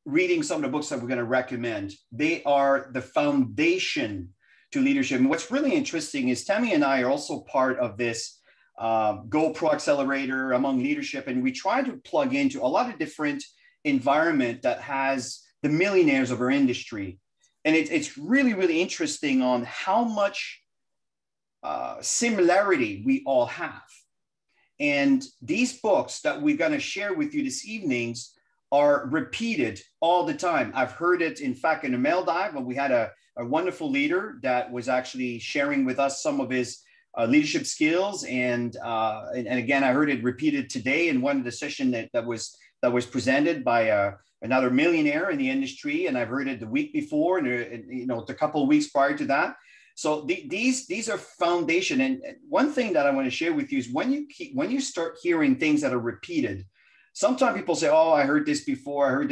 reading some of the books that we're going to recommend. They are the foundation to leadership. And what's really interesting is Tammy and I are also part of this GoPro Accelerator among leadership. And we try to plug into a lot of different environment that has the millionaires of our industry. And it's really, really interesting on how much similarity we all have. And these books that we're going to share with you this evenings are repeated all the time. I've heard it, in fact, in a mail dive when we had a wonderful leader that was actually sharing with us some of his leadership skills. And again, I heard it repeated today in one of the sessions that was presented by another millionaire in the industry. And I've heard it the week before and a couple of weeks prior to that. So these are foundation. And one thing that I want to share with you is when you start hearing things that are repeated, sometimes people say, oh, I heard this before.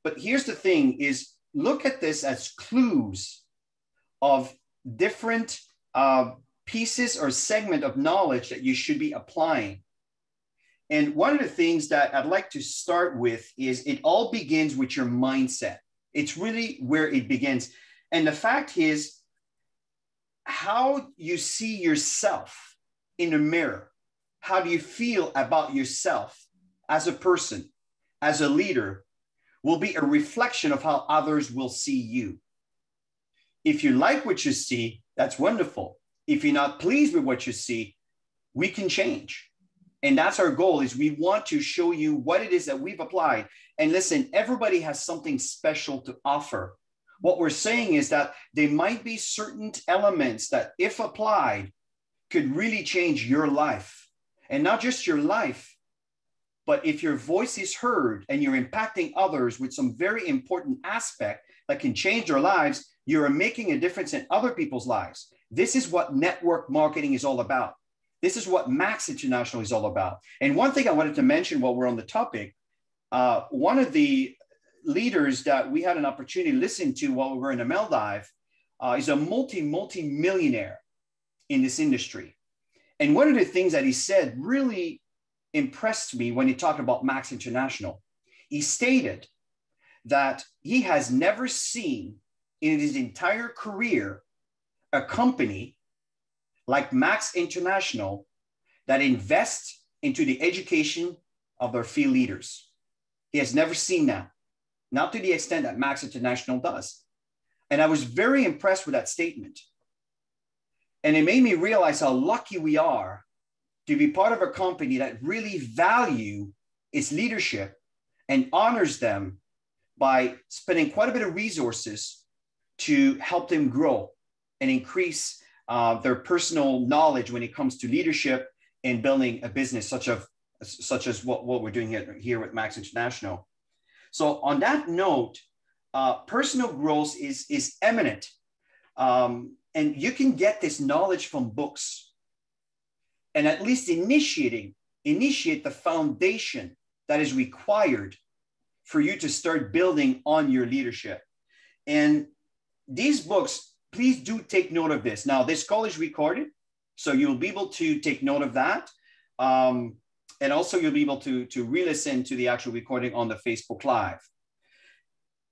But here's the thing is, look at this as clues of different pieces or segment of knowledge that you should be applying. And one of the things that I'd like to start with is it all begins with your mindset. It's really where it begins. And the fact is, how you see yourself in the mirror, how do you feel about yourself as a person, as a leader, will be a reflection of how others will see you. If you like what you see, that's wonderful. If you're not pleased with what you see, we can change. And that's our goal, is we want to show you what it is that we've applied. And listen, everybody has something special to offer. What we're saying is that there might be certain elements that, if applied, could really change your life. And not just your life, but if your voice is heard and you're impacting others with some very important aspect that can change their lives, you're making a difference in other people's lives. This is what network marketing is all about. This is what Max International is all about. And one thing I wanted to mention while we're on the topic, one of the leaders that we had an opportunity to listen to while we were in a mail dive is a multi-millionaire in this industry. And one of the things that he said really impressed me when he talked about Max International. He stated that he has never seen in his entire career a company like Max International that invests into the education of their field leaders. He has never seen that, not to the extent that Max International does. And I was very impressed with that statement. And it made me realize how lucky we are to be part of a company that really value its leadership and honors them by spending quite a bit of resources to help them grow and increase their personal knowledge when it comes to leadership and building a business such as what we're doing here with Max International. So on that note, personal growth is eminent. And you can get this knowledge from books and at least initiate the foundation that is required for you to start building on your leadership. And these books, please do take note of this. Now, this call is recorded, so you'll be able to take note of that. And also you'll be able to re-listen to the actual recording on the Facebook Live.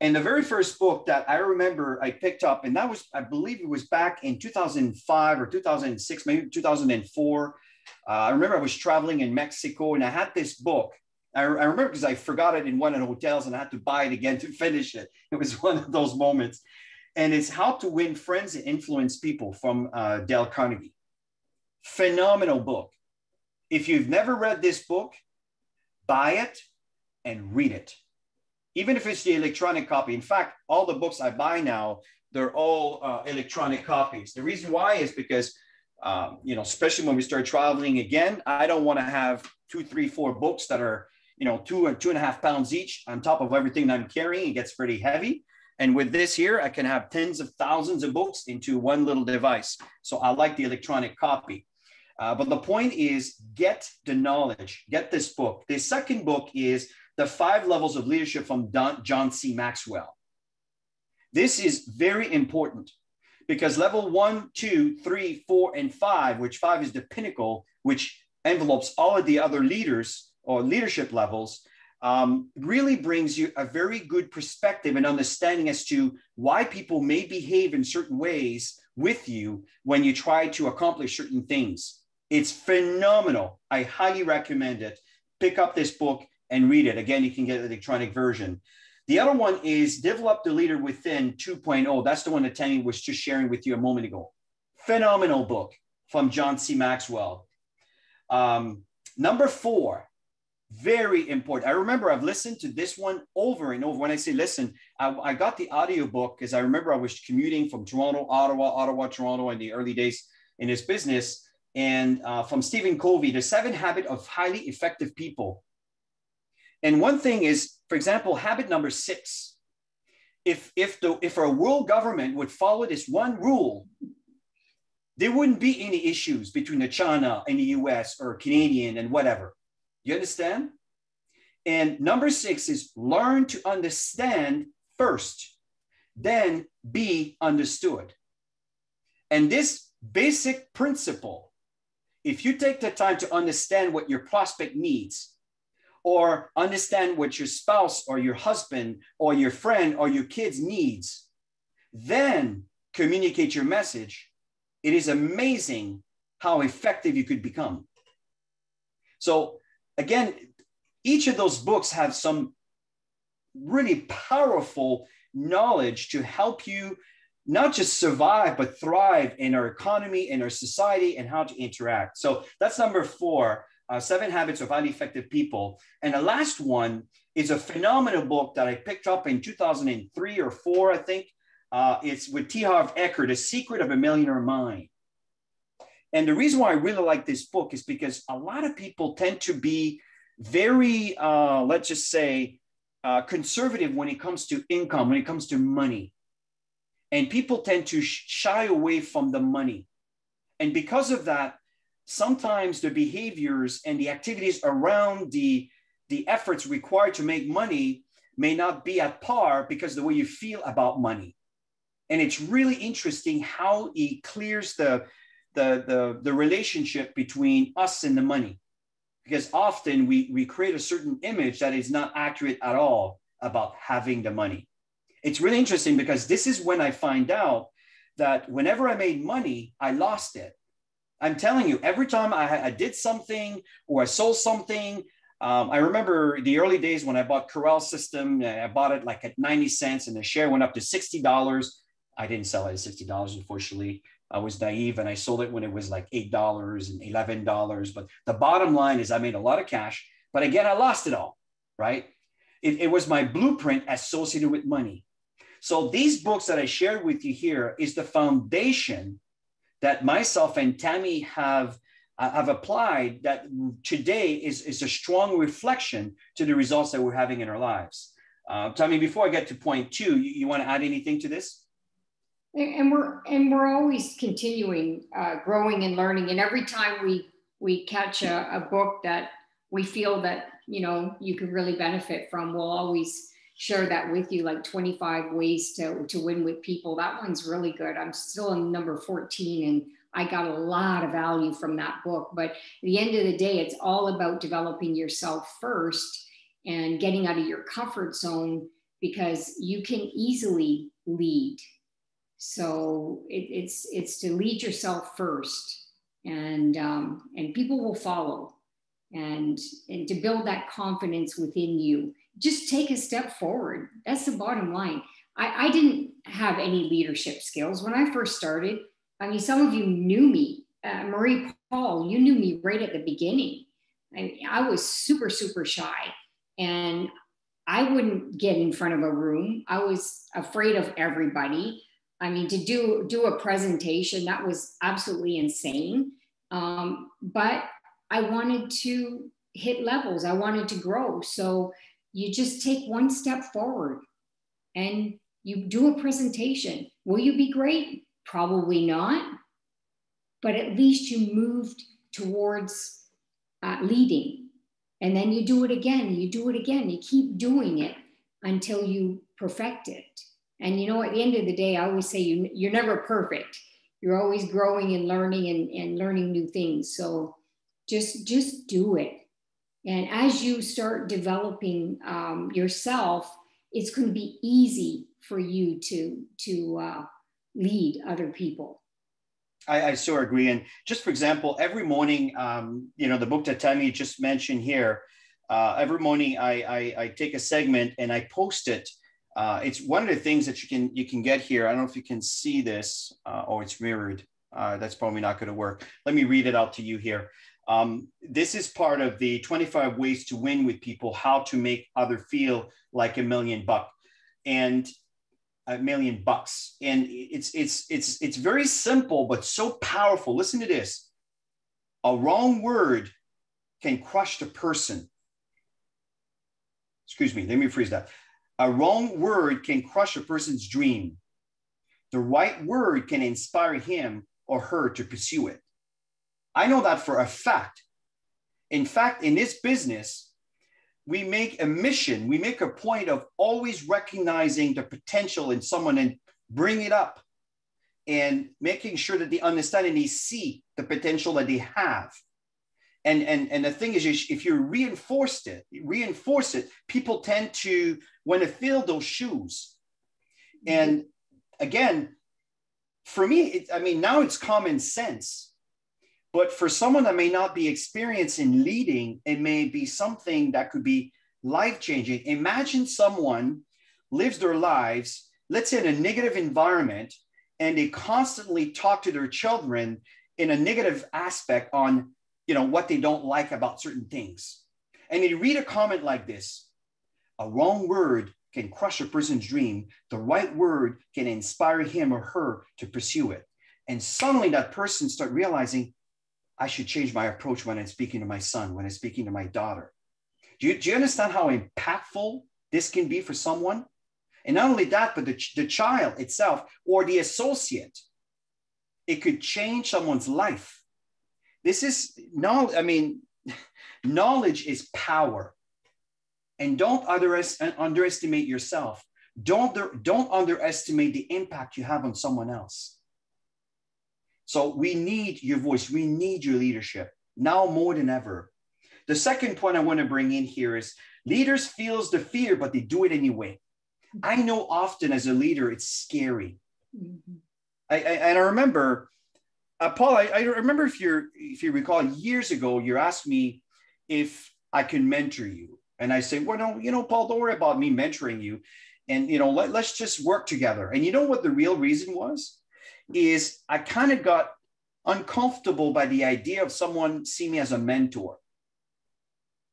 And the very first book that I remember I picked up, and that was, I believe it was back in 2005 or 2006, maybe 2004. I remember I was traveling in Mexico and I had this book. I remember because I forgot it in one of the hotels and I had to buy it again to finish it. It was one of those moments. And it's How to Win Friends and Influence People from Dale Carnegie. Phenomenal book. If you've never read this book, buy it and read it. Even if it's the electronic copy. In fact, all the books I buy now, they're all electronic copies. The reason why is because, especially when we start traveling again, I don't want to have 2, 3, 4 books that are, 2 or 2.5 pounds each on top of everything that I'm carrying. It gets pretty heavy. And with this here, I can have tens of thousands of books into one little device. So I like the electronic copy. But the point is, get the knowledge, get this book. The second book is The 5 Levels of Leadership from John C. Maxwell. This is very important because level 1, 2, 3, 4, and 5, which 5 is the pinnacle, which envelopes all of the other leaders or leadership levels, really brings you a very good perspective and understanding as to why people may behave in certain ways with you when you try to accomplish certain things. It's phenomenal. I highly recommend it. Pick up this book and read it. Again, you can get the electronic version. The other one is Develop the Leader Within 2.0. That's the one that Tammy was just sharing with you a moment ago. Phenomenal book from John C. Maxwell. Number 4, very important. I remember I've listened to this one over and over. When I say listen, I got the audiobook because I remember I was commuting from Toronto, Ottawa, Toronto in the early days in this business. And from Stephen Covey, The 7 Habits of Highly Effective People. And one thing is, for example, habit number 6, if our world government would follow this one rule, there wouldn't be any issues between the China and the US or Canadian and whatever. You understand? And number 6 is learn to understand first, then be understood. And this basic principle, if you take the time to understand what your prospect needs, or understand what your spouse or your husband or your friend or your kids needs, then communicate your message, it is amazing how effective you could become. So again, each of those books have some really powerful knowledge to help you not just survive, but thrive in our economy, in our society, and how to interact. So that's number 4, 7 Habits of Highly Effective People. And the last one is a phenomenal book that I picked up in 2003 or 4, I think. It's with T. Harv Eker, The Secret of a Millionaire Mind. And the reason why I really like this book is because a lot of people tend to be very, let's just say, conservative when it comes to income, when it comes to money. And people tend to shy away from the money. And because of that, sometimes the behaviors and the activities around the efforts required to make money may not be at par because of the way you feel about money. And it's really interesting how he clears the relationship between us and the money. Because often we create a certain image that is not accurate at all about having the money. It's really interesting because this is when I find out that whenever I made money, I lost it. I'm telling you, every time I did something or I sold something, I remember the early days when I bought Corel System, I bought it like at 90 cents and the share went up to $60. I didn't sell it at $60, unfortunately. I was naive and I sold it when it was like $8 and $11. But the bottom line is I made a lot of cash, but again, I lost it all, right? It was my blueprint associated with money. So these books that I shared with you here is the foundation that myself and Tammy have applied that today is a strong reflection to the results that we're having in our lives. Tammy, before I get to point 2, you want to add anything to this? And we're always continuing growing and learning. And every time we catch a book that we feel that, you could really benefit from, we'll always share that with you, like 25 ways to win with people. That one's really good. I'm still on number 14 and I got a lot of value from that book. But at the end of the day, it's all about developing yourself first and getting out of your comfort zone because you can easily lead. So it's to lead yourself first and people will follow and to build that confidence within you. Just take a step forward. That's the bottom line. I didn't have any leadership skills when I first started. I mean, some of you knew me. Marie Paul, you knew me right at the beginning. I was super, super shy and I wouldn't get in front of a room. I was afraid of everybody. I mean, to do a presentation, that was absolutely insane. But I wanted to hit levels. I wanted to grow. So you just take one step forward and you do a presentation. Will you be great? Probably not. But at least you moved towards leading. And then you do it again. You do it again. You keep doing it until you perfect it. And at the end of the day, I always say you're never perfect. You're always growing and learning and learning new things. So just do it. And as you start developing yourself, it's going to be easy for you to lead other people. I so agree. And just for example, every morning, the book that Tammy just mentioned here, every morning I take a segment and I post it. It's one of the things that you can get here. I don't know if you can see this. It's mirrored. That's probably not going to work. Let me read it out to you here. This is part of the 25 ways to win with people, how to make other feel like $1 million and $1 million. And it's very simple, but so powerful. Listen to this. A wrong word can crush the person. Excuse me, let me rephrase that. A wrong word can crush a person's dream. The right word can inspire him or her to pursue it. I know that for a fact. In fact, in this business, we make a mission, we make a point of always recognizing the potential in someone and bring it up and making sure that they understand and they see the potential that they have. And the thing is, if you reinforce it, people tend to want to fill those shoes. And again, for me, now it's common sense. But for someone that may not be experienced in leading, it may be something that could be life-changing. Imagine someone lives their lives, let's say in a negative environment, and they constantly talk to their children in a negative aspect on, what they don't like about certain things. And they read a comment like this: a wrong word can crush a person's dream. The right word can inspire him or her to pursue it. And suddenly that person starts realizing, I should change my approach when I'm speaking to my son, when I'm speaking to my daughter. Do you understand how impactful this can be for someone? And not only that, but the child itself or the associate, it could change someone's life. This is knowledge is power. And don't underestimate yourself. Don't underestimate the impact you have on someone else. So we need your voice. We need your leadership now more than ever. The second point I want to bring in here is leaders feels the fear, but they do it anyway. I know often as a leader, it's scary. Mm-hmm. I remember, Paul, I remember if you recall years ago, you asked me if I can mentor you. And I say, well, no, Paul, don't worry about me mentoring you. And, let's just work together. And you know what the real reason was? Is I kind of got uncomfortable by the idea of someone seeing me as a mentor.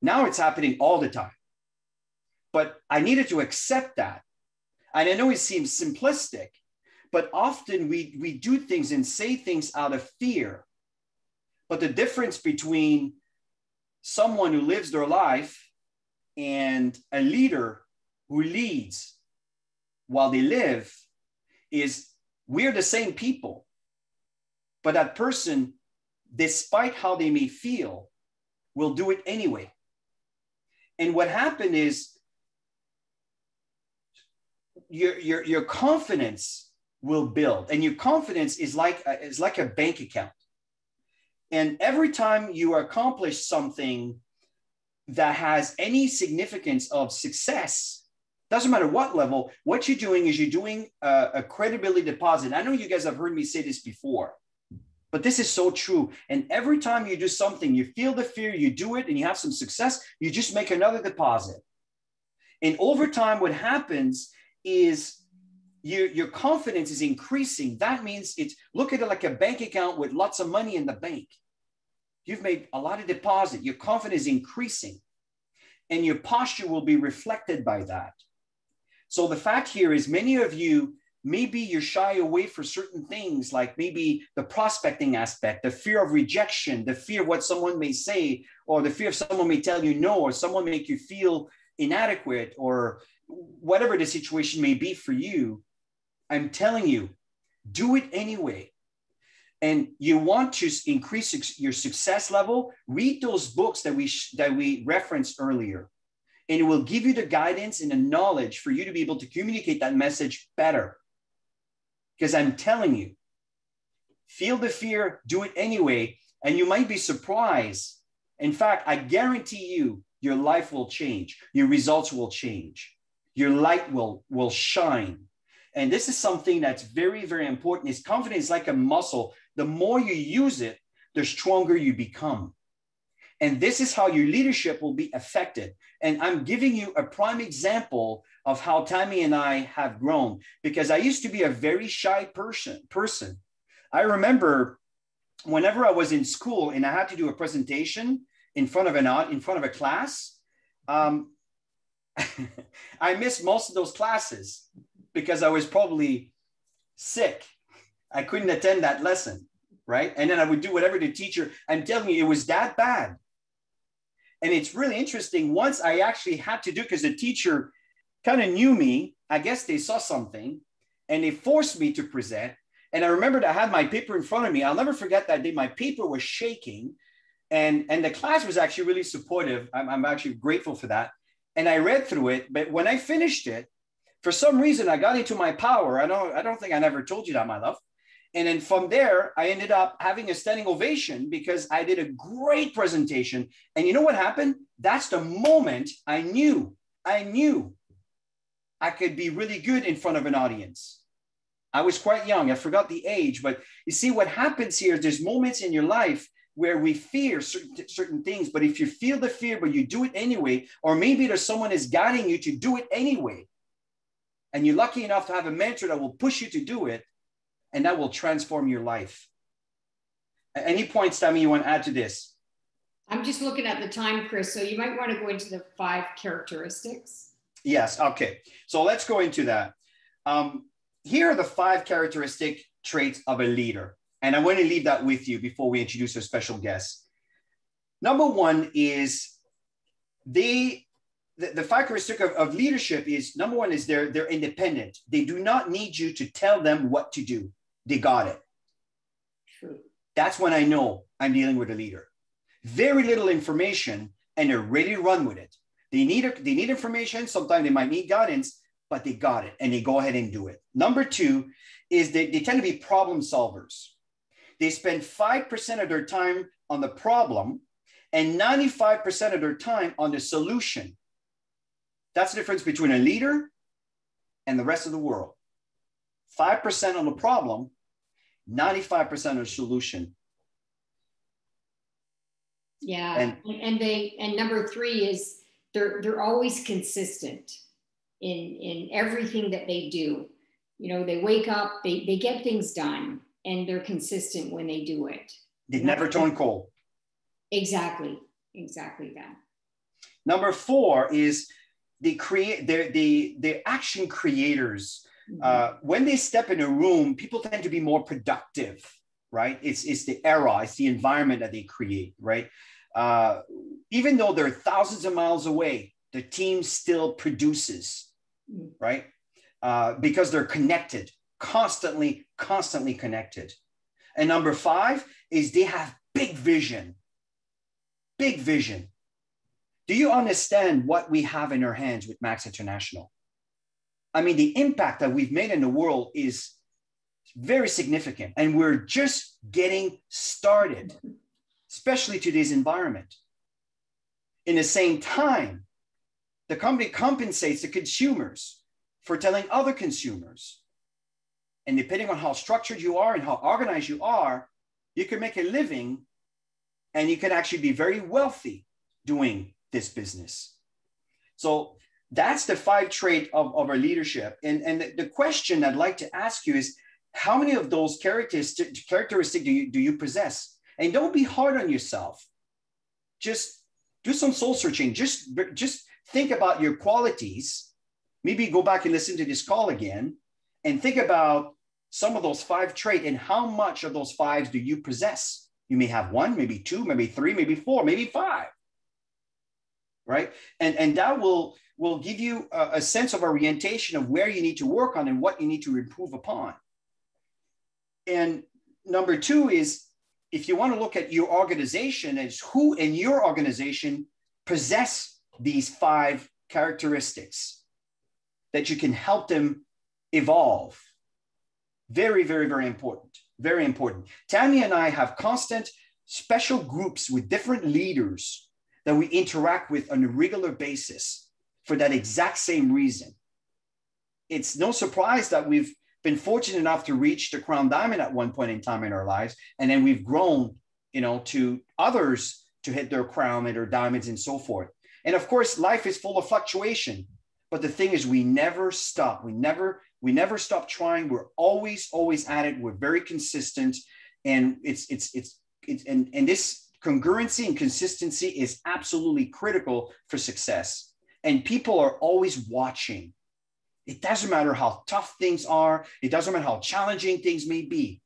Now it's happening all the time. But I needed to accept that. And I know it seems simplistic, but often we do things and say things out of fear. But the difference between someone who lives their life and a leader who leads while they live is we're the same people. But that person, despite how they may feel, will do it anyway. And what happened is your confidence will build, and your confidence is like a bank account. And every time you accomplish something that has any significance of success, doesn't matter what level, what you're doing is you're doing a credibility deposit. I know you guys have heard me say this before, but this is so true. And every time you do something, you feel the fear, you do it, and you have some success, you just make another deposit. And over time, what happens is your confidence is increasing. That means look at it like a bank account with lots of money in the bank. You've made a lot of deposit. Your confidence is increasing, and your posture will be reflected by that. So the fact here is many of you, maybe you're shy away for certain things, like maybe the prospecting aspect, the fear of rejection, the fear of what someone may say, or the fear of someone may tell you no, or someone make you feel inadequate, or whatever the situation may be for you. I'm telling you, do it anyway. And you want to increase your success level, read those books that we referenced earlier. And it will give you the guidance and the knowledge for you to be able to communicate that message better. Because I'm telling you, feel the fear, do it anyway. And you might be surprised In fact, I guarantee you, your life will change. Your results will change. Your light will shine. And this is something that's very, very important. Is confidence is like a muscle. The more you use it, the stronger you become. And this is how your leadership will be affected. And I'm giving you a prime example of how Tammy and I have grown, because I used to be a very shy person. I remember whenever I was in school and I had to do a presentation in front of a class, I missed most of those classes because I was probably sick. I couldn't attend that lesson, right? And then I would do whatever the teacher, I'm telling you, it was that bad. And it's really interesting. Once I actually had to do, because the teacher kind of knew me, I guess they saw something and they forced me to present. And I remembered I had my paper in front of me. I'll never forget that day. My paper was shaking and the class was actually really supportive. I'm actually grateful for that. And I read through it, but when I finished it, for some reason, I got into my power. I don't think I never told you that, my love. And then from there, I ended up having a standing ovation because I did a great presentation. And you know what happened? That's the moment I knew I could be really good in front of an audience. I was quite young. I forgot the age, but you see what happens here, there's moments in your life where we fear certain things, but if you feel the fear, but you do it anyway, or maybe there's someone is guiding you to do it anyway, and you're lucky enough to have a mentor that will push you to do it, and that will transform your life. Any points, Tammy, you want to add to this? I'm just looking at the time, Chris, so you might want to go into the 5 characteristics. Yes, okay. So let's go into that. Here are the 5 characteristic traits of a leader. And I want to leave that with you before we introduce our special guest. Number 1 is the 5 characteristic of leadership is, number 1 is they're independent. They do not need you to tell them what to do. They got it. True. That's when I know I'm dealing with a leader. Very little information and they're ready to run with it. They need information. Sometimes they might need guidance, but they got it and they go ahead and do it. Number 2 is they tend to be problem solvers. They spend 5% of their time on the problem and 95% of their time on the solution. That's the difference between a leader and the rest of the world. 5% on the problem, 95% on the solution. Yeah, and number 3 is they're always consistent in everything that they do. You know, they wake up, they get things done, and they're consistent when they do it. They never turn cold. Exactly that. Number 4 is they're action creators. Mm-hmm. When they step in a room, people tend to be more productive, right? It's the era, it's the environment that they create, right? Even though they're thousands of miles away, the team still produces, right? Because they're connected, constantly connected. And number 5 is they have big vision. Big vision. Do you understand what we have in our hands with Max International? I mean, the impact that we've made in the world is very significant, and we're just getting started, especially today's environment. In the same time, the company compensates the consumers for telling other consumers. And depending on how structured you are and how organized you are, you can make a living and you can actually be very wealthy doing this business. So that's the 5 traits of our leadership. And the question I'd like to ask you is, how many of those characteristics do you possess? And don't be hard on yourself. Just do some soul searching. Just think about your qualities. Maybe go back and listen to this call again and think about some of those 5 traits and how much of those 5s do you possess? You may have 1, maybe 2, maybe 3, maybe 4, maybe 5, right? And that will give you a sense of orientation of where you need to work on and what you need to improve upon. And number 2 is, if you want to look at your organization, is who in your organization possess these 5 characteristics that you can help them evolve. Very, very, very important. Very important. Tammy and I have constant special groups with different leaders that we interact with on a regular basis for that exact same reason. It's no surprise that we've been fortunate enough to reach the crown diamond at one point in time in our lives. And then we've grown, to others to hit their crown and their diamonds and so forth. And of course, life is full of fluctuation. But the thing is, we never stop. We never stop trying. We're always at it. We're very consistent. And it's this congruency and consistency is absolutely critical for success. And people are always watching. It doesn't matter how tough things are. It doesn't matter how challenging things may be.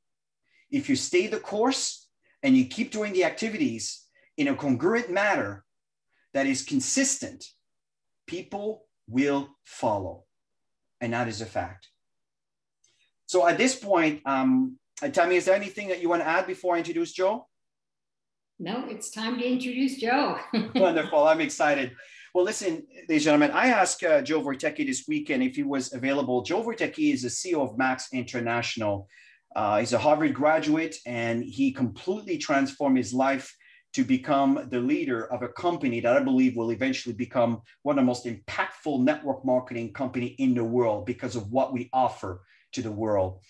If you stay the course and you keep doing the activities in a congruent manner that is consistent, people will follow. And that is a fact. So at this point, Tammy, is there anything that you want to add before I introduce Joe? No, it's time to introduce Joe. Wonderful. I'm excited. Well, listen, ladies and gentlemen, I asked Joe Voyticky this weekend if he was available. Joe Voyticky is the CEO of Max International. He's a Harvard graduate, and he completely transformed his life to become the leader of a company that I believe will eventually become one of the most impactful network marketing company in the world because of what we offer to the world.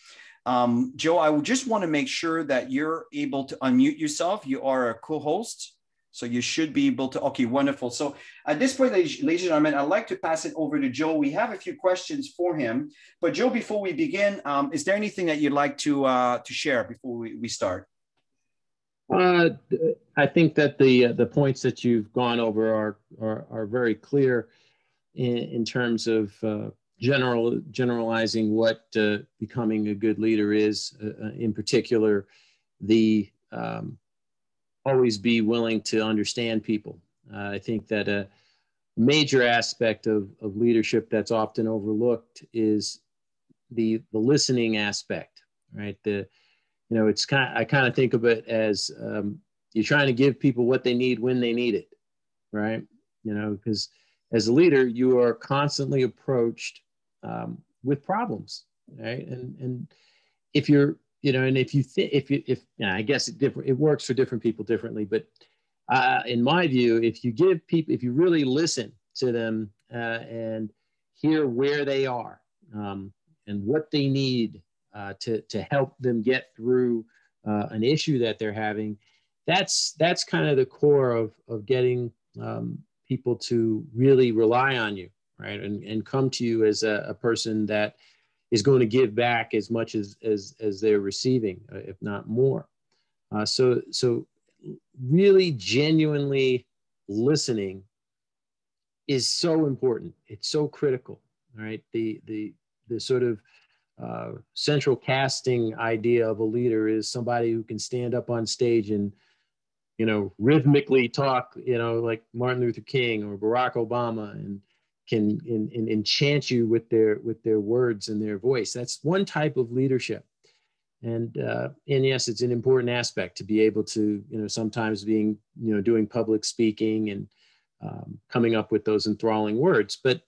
Joe, I would just want to make sure that you're able to unmute yourself. You are a co-host, so you should be able to. Okay, wonderful. So at this point, ladies and gentlemen, I'd like to pass it over to Joe. We have a few questions for him. But Joe, before we begin, is there anything that you'd like to share before we start? I think that the points that you've gone over are very clear in terms of generalizing what becoming a good leader is. In particular, the always be willing to understand people. I think that a major aspect of leadership that's often overlooked is the listening aspect, right? I kind of think of it as you're trying to give people what they need when they need it, right? Because as a leader, you are constantly approached with problems, right? And if you're, I guess it works for different people differently, but in my view, if you really listen to them and hear where they are and what they need to help them get through an issue that they're having, that's kind of the core of getting people to really rely on you, right? And come to you as a person that is going to give back as much as they're receiving, if not more. So really genuinely listening is so important. It's so critical, right? The sort of central casting idea of a leader is somebody who can stand up on stage and, rhythmically talk, like Martin Luther King or Barack Obama, and can enchant you with their words and their voice. That's one type of leadership. And yes, it's an important aspect to be able to, sometimes doing public speaking and coming up with those enthralling words. But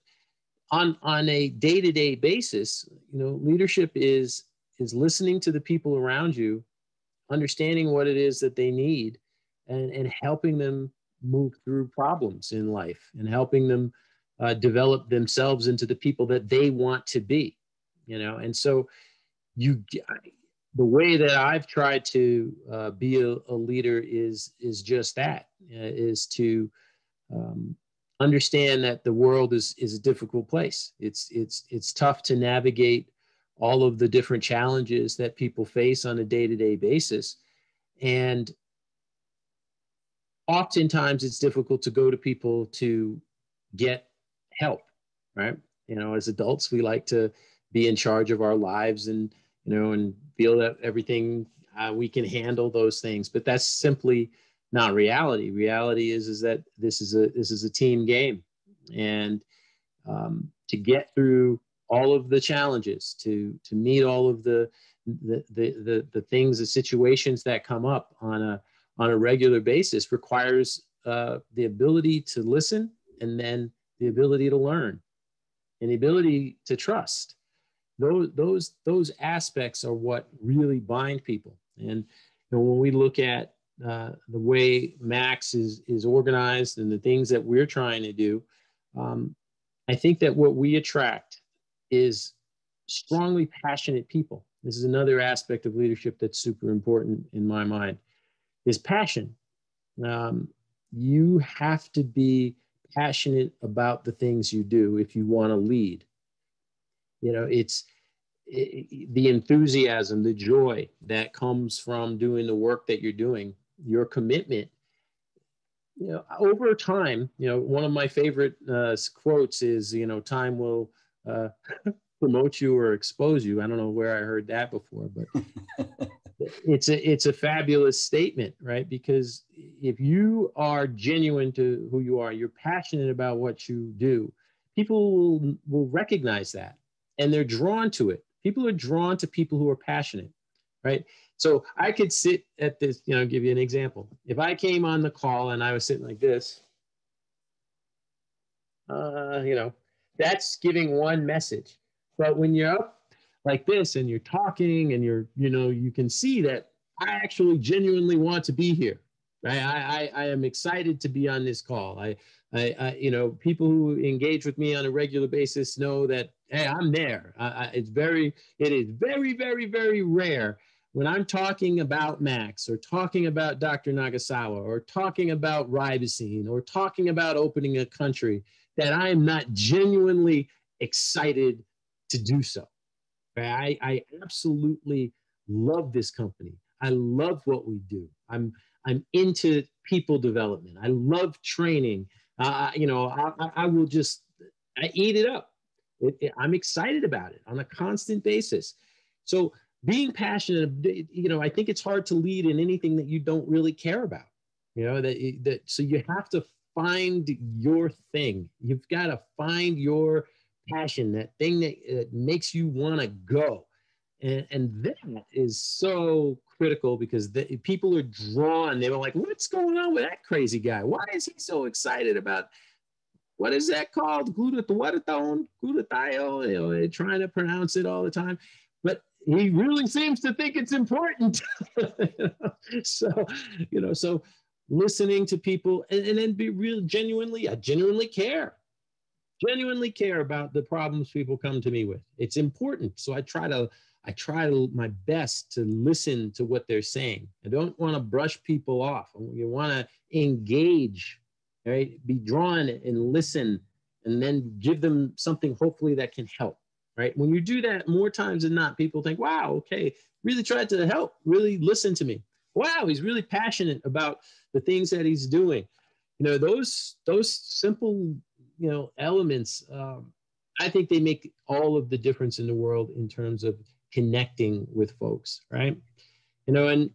on a day-to-day basis, leadership is listening to the people around you, understanding what it is that they need, and helping them move through problems in life, and helping them develop themselves into the people that they want to be, And so the way that I've tried to be a leader is just that, is to understand that the world is a difficult place. It's tough to navigate all of the different challenges that people face on a day-to-day basis. And oftentimes it's difficult to go to people to get help, right? As adults, we like to be in charge of our lives and feel that everything we can handle those things, but that's simply not reality. Reality is that this is a team game, and to get through all of the challenges, to meet all of the things, the situations that come up on a regular basis requires the ability to listen, and then the ability to learn, and the ability to trust. Those aspects are what really bind people. And when we look at way Max is organized and the things that we're trying to do, I think that what we attract is strongly passionate people. This is another aspect of leadership that's super important in my mind, is passion. You have to be passionate about the things you do if you want to lead. You know, the enthusiasm, the joy that comes from doing the work that you're doing, your commitment. You know, over time, you know, one of my favorite quotes is, you know, time will promote you or expose you. I don't know where I heard that before, but it's a fabulous statement, right? Because if you are genuine to who you are, you're passionate about what you do, people will recognize that and they're drawn to it. People are drawn to people who are passionate, right? So I could sit at this, you know, give you an example. If I came on the call and I was sitting like this, you know, that's giving one message. But when you're up like this and you're talking and you're, you know, you can see that I actually genuinely want to be here. Right? I am excited to be on this call. I, you know, people who engage with me on a regular basis know that, hey, I'm there. It is very, very, very rare when I'm talking about Max or talking about Dr. Nagasawa or talking about ribosine or talking about opening a country that I am not genuinely excited to do so. I absolutely love this company. I love what we do. I'm into people development. I love training. You know, I will just, I eat it up. I'm excited about it on a constant basis. So being passionate, you know, I think it's hard to lead in anything that you don't really care about. You know, so you have to find your thing. You've got to find your passion, that thing that makes you want to go. And that is so critical because people are drawn. They were like, what's going on with that crazy guy? Why is he so excited about, what is that called? Glutathione? You know, they're trying to pronounce it all the time. But he really seems to think it's important. So, you know, so listening to people and then be real, I genuinely care about the problems people come to me with. It's important. So I try my best to listen to what they're saying. I don't want to brush people off. You want to engage, right? Be drawn and listen, and then give them something hopefully that can help, right? When you do that more times than not, people think, wow, okay, really tried to help, really listen to me. Wow, he's really passionate about the things that he's doing. You know, those simple, you know, elements, I think they make all of the difference in the world in terms of connecting with folks, right? You know, and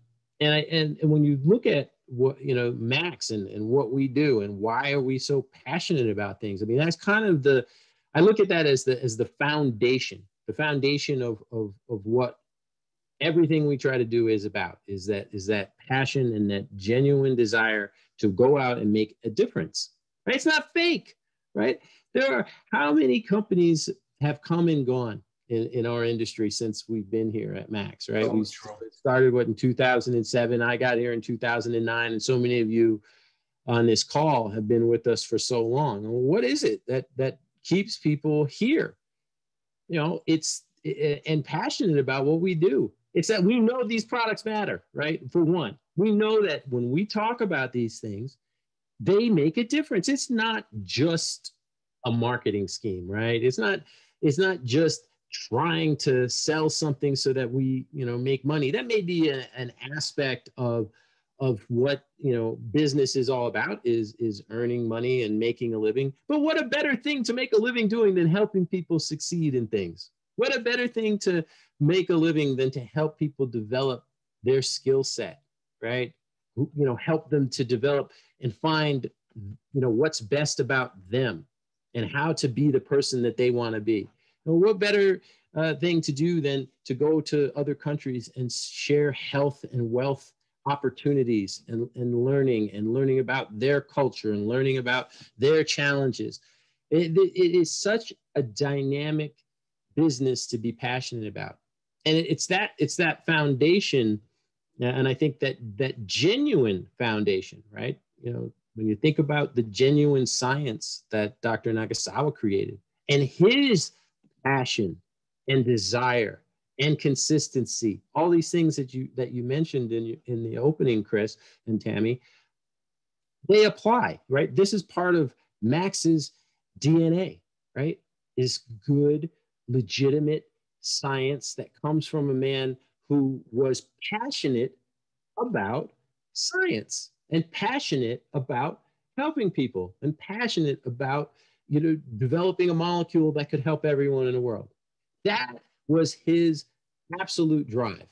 when you look at what, you know, Max and what we do and why are we so passionate about things? I mean, that's kind of I look at that as the foundation of what everything we try to do is about, is that passion and that genuine desire to go out and make a difference, right? It's not fake, right? There are, how many companies have come and gone in our industry since we've been here at Max, right? We started in 2007. I got here in 2009, and so many of you on this call have been with us for so long. What is it that keeps people here? You know, and passionate about what we do. It's that we know these products matter, right? For one, we know that when we talk about these things, they make a difference. It's not just a marketing scheme, right? It's not just trying to sell something so that we, you know, make money. That may be an aspect of what, you know, business is all about, is earning money and making a living. But what a better thing to make a living doing than helping people succeed in things? What a better thing to make a living than to help people develop their skill set, right? You know, help them to develop and find, you know, what's best about them and how to be the person that they want to be. And what better thing to do than to go to other countries and share health and wealth opportunities and learning about their culture and learning about their challenges. It is such a dynamic business to be passionate about. And it's that foundation And I think that that genuine foundation, right? You know, when you think about the genuine science that Dr. Nagasawa created and his passion and desire and consistency, all these things that you mentioned in the opening, Chris and Tammy, they apply, right? This is part of Max's DNA, right? Is good, legitimate science that comes from a man who was passionate about science and passionate about helping people and passionate about, you know, developing a molecule that could help everyone in the world. That was his absolute drive.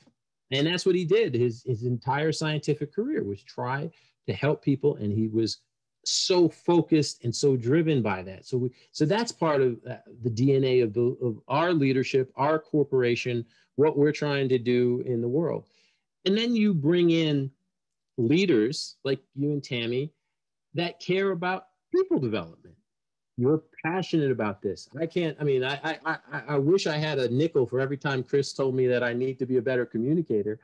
And that's what he did. His entire scientific career was try to help people. And he was so focused and so driven by that. So that's part of the DNA of our leadership, our corporation, what we're trying to do in the world. And then you bring in leaders like you and Tammy that care about people development. You're passionate about this. I wish I had a nickel for every time Chris told me that I need to be a better communicator.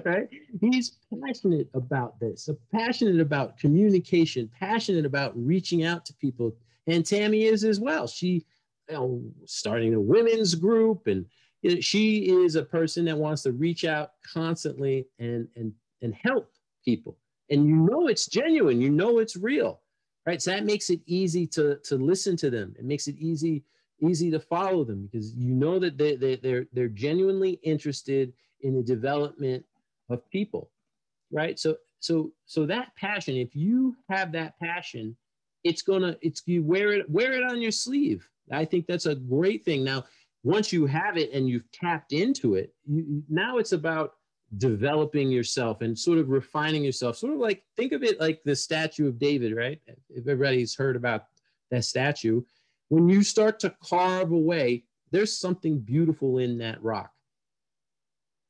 Right? He's passionate about this, passionate about communication, passionate about reaching out to people. And Tammy is as well. She, you know, starting a women's group, and you know, she is a person that wants to reach out constantly and help people. And you know it's genuine, you know it's real, right? So that makes it easy to listen to them. It makes it easy to follow them because you know that they're genuinely interested in the development of people, right? So that passion, if you have that passion, you wear it on your sleeve. I think that's a great thing. Now, once you have it and you've tapped into it, now it's about developing yourself and sort of refining yourself. Sort of like, think of it like the statue of David, right? If everybody's heard about that statue, when you start to carve away, there's something beautiful in that rock,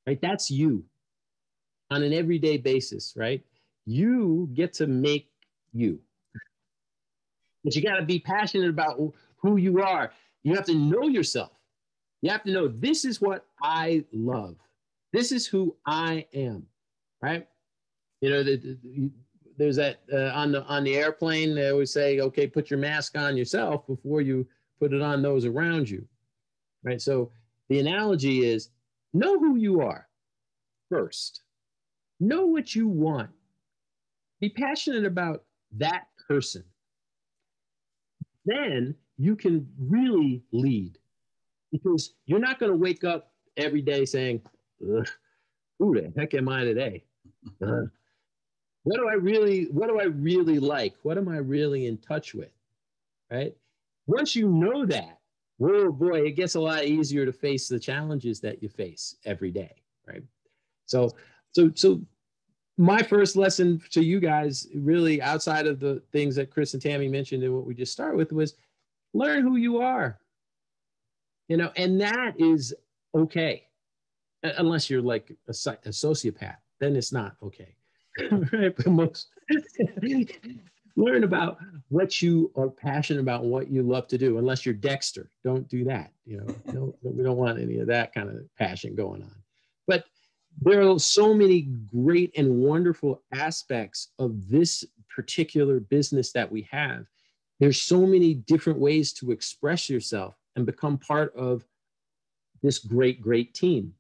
right? That's you on an everyday basis, right? You get to make you. But you got to be passionate about who you are. You have to know yourself. You have to know, this is what I love. This is who I am, right? You know, there's that on the airplane, they always say, okay, put your mask on yourself before you put it on those around you, right? So the analogy is, know who you are first. Know what you want. Be passionate about that person. Then you can really lead, because you're not going to wake up every day saying, who the heck am I today? What do I really like? What am I really in touch with? Right? Once you know that, oh boy, it gets a lot easier to face the challenges that you face every day, right? So my first lesson to you guys, really outside of the things that Chris and Tammy mentioned and what we just started with, was learn who you are. You know, and that is okay, unless you're like a sociopath, then it's not okay. Right? But most learn about what you are passionate about and what you love to do. Unless you're Dexter, don't do that. You know, we don't want any of that kind of passion going on. But there are so many great and wonderful aspects of this particular business that we have. There's so many different ways to express yourself and become part of this great team.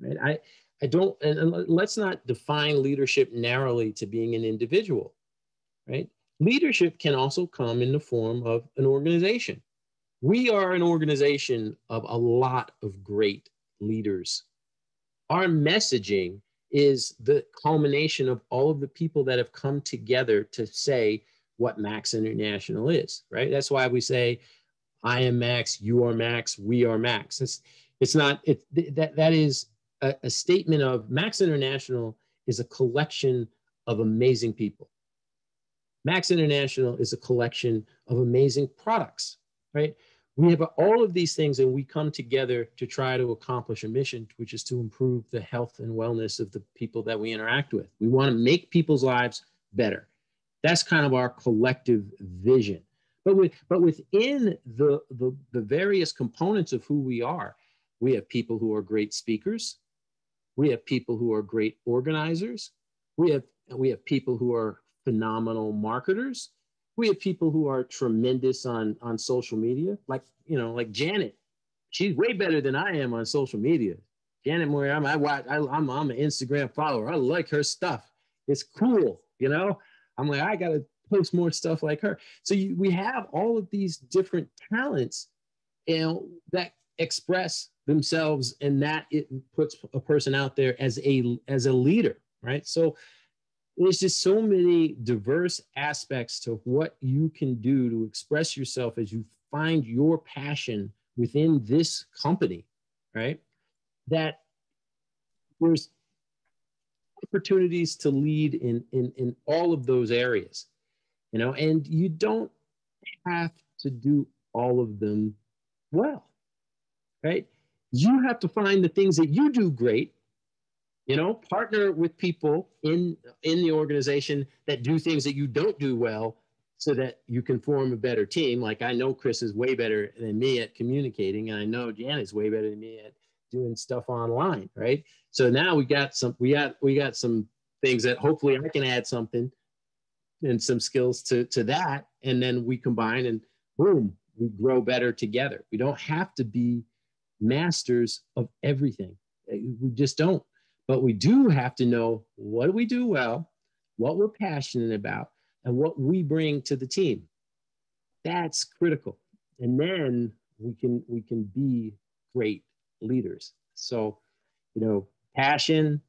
Right? I don't, and let's not define leadership narrowly to being an individual, right? Leadership can also come in the form of an organization. We are an organization of a lot of great leaders. Our messaging is the culmination of all of the people that have come together to say what Max International is, right? That's why we say, I am Max, you are Max, we are Max. That is a statement of Max International is a collection of amazing people. Max International is a collection of amazing products, right? We have all of these things and we come together to try to accomplish a mission, which is to improve the health and wellness of the people that we interact with. We want to make people's lives better. That's kind of our collective vision. But within the various components of who we are, we have people who are great speakers. We have people who are great organizers. We have people who are phenomenal marketers. We have people who are tremendous on social media, like Janet. She's way better than I am on social media. Janet Moyer, I'm an Instagram follower. I like her stuff. It's cool, I'm like, I gotta post more stuff like her. So we have all of these different talents, that express themselves, and that it puts a person out there as a leader, right? So there's just so many diverse aspects to what you can do to express yourself as you find your passion within this company, right? That there's opportunities to lead in all of those areas, and you don't have to do all of them well, right? You have to find the things that you do great, partner with people in the organization that do things that you don't do well, so that you can form a better team. Like, I know Chris is way better than me at communicating, and I know Janet's way better than me at doing stuff online, right? So now we got some things that hopefully I can add something and some skills to that, and then we combine, and boom, we grow better together. We don't have to be masters of everything. We just don't. But we do have to know what we do well, what we're passionate about, and what we bring to the team. That's critical. And then we can be great leaders. So, passion,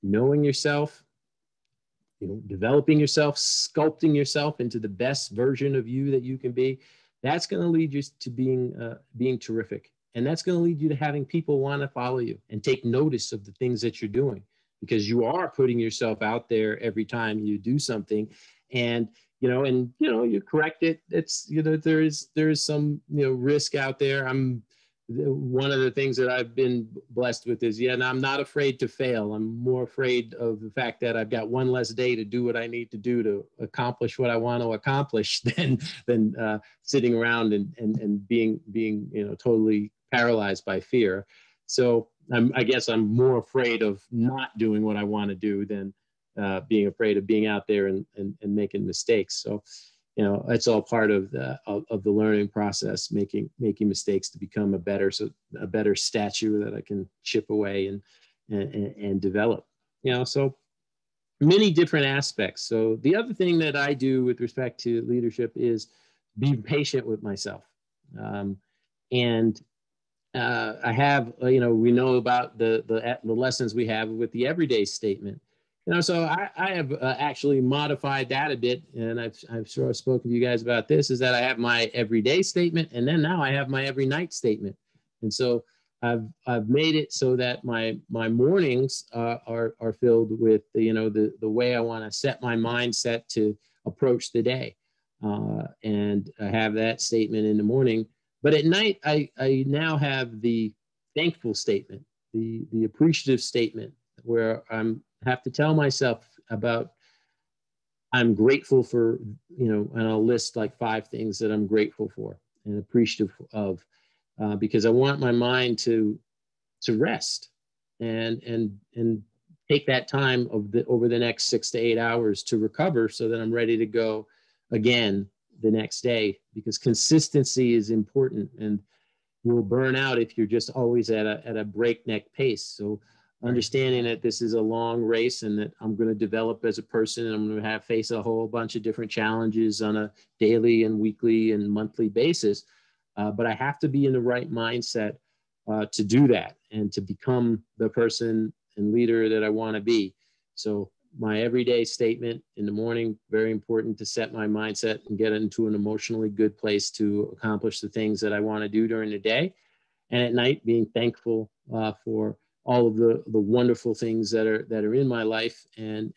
knowing yourself, developing yourself, sculpting yourself into the best version of you that you can be. That's going to lead you to being terrific. And that's going to lead you to having people want to follow you and take notice of the things that you're doing, because you are putting yourself out there every time you do something. And, you correct it. It's, there is some, risk out there. One of the things that I've been blessed with is, and I'm not afraid to fail. I'm more afraid of the fact that I've got one less day to do what I need to do to accomplish what I want to accomplish than sitting around and being totally paralyzed by fear. So I guess I'm more afraid of not doing what I want to do than being afraid of being out there and making mistakes. So, it's all part of the learning process, making mistakes to become a better statue that I can chip away and develop. So many different aspects. So the other thing that I do with respect to leadership is be patient with myself. I have, we know about the lessons we have with the everyday statement. So I have actually modified that a bit, and I've sort of spoken to you guys about this, is that I have my everyday statement, and then now I have my every night statement. And so I've made it so that my mornings are filled with the way I want to set my mindset to approach the day, and I have that statement in the morning. But at night, I now have the thankful statement, the appreciative statement, where have to tell myself about, I'm grateful for, and I'll list like 5 things that I'm grateful for and appreciative of, because I want my mind to rest and take that time over the next 6 to 8 hours to recover, so that I'm ready to go again the next day, because consistency is important, and you'll burn out if you're just always at a breakneck pace. So understanding that this is a long race, and that I'm going to develop as a person, and I'm going to face a whole bunch of different challenges on a daily and weekly and monthly basis. But I have to be in the right mindset to do that, and to become the person and leader that I want to be. So my everyday statement in the morning, very important to set my mindset and get into an emotionally good place to accomplish the things that I want to do during the day. And at night, being thankful for all of the wonderful things that are in my life, and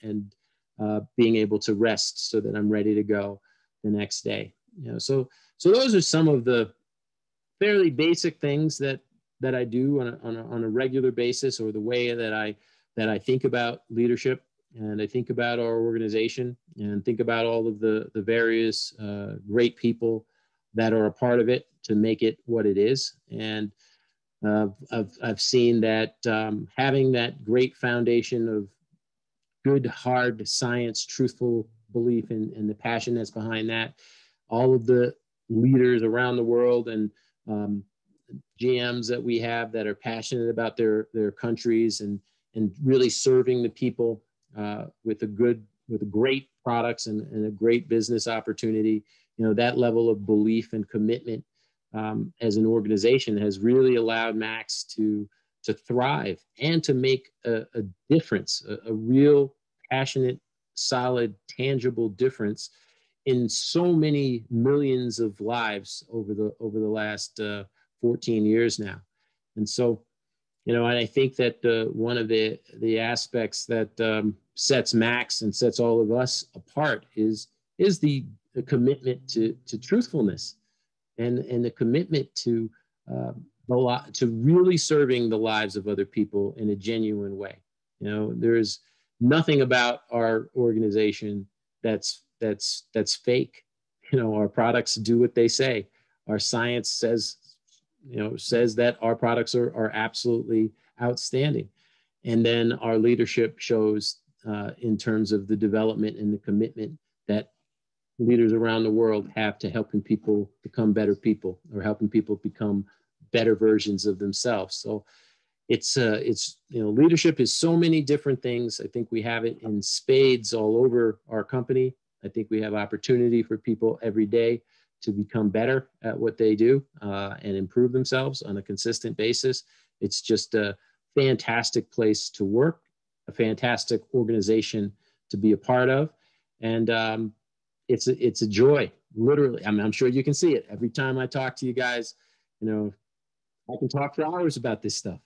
being able to rest so that I'm ready to go the next day. So those are some of the fairly basic things that I do on a regular basis, or the way that I think about leadership, and I think about our organization, and think about all of the various great people that are a part of it to make it what it is. And I've seen that having that great foundation of good, hard science, truthful belief and the passion that's behind that, all of the leaders around the world and GMs that we have that are passionate about their countries and really serving the people with great products and a great business opportunity. You know, that level of belief and commitment as an organization has really allowed Max to thrive and to make a difference, a real passionate, solid, tangible difference in so many millions of lives over the last 14 years now. And so, you know, I think that one of the aspects that sets Max and sets all of us apart is the commitment to truthfulness and the commitment to really serving the lives of other people in a genuine way. You know, there's nothing about our organization that's fake. You know, our products do what they say. Our science says that our products are absolutely outstanding. And then our leadership shows in terms of the development and the commitment that leaders around the world have to helping people become better people or helping people become better versions of themselves. So it's leadership is so many different things. I think we have it in spades all over our company. I think we have opportunity for people every day to become better at what they do and improve themselves on a consistent basis. It's just a fantastic place to work, a fantastic organization to be a part of. And it's a joy, literally. I mean, I'm sure you can see it. Every time I talk to you guys, you know, I can talk for hours about this stuff.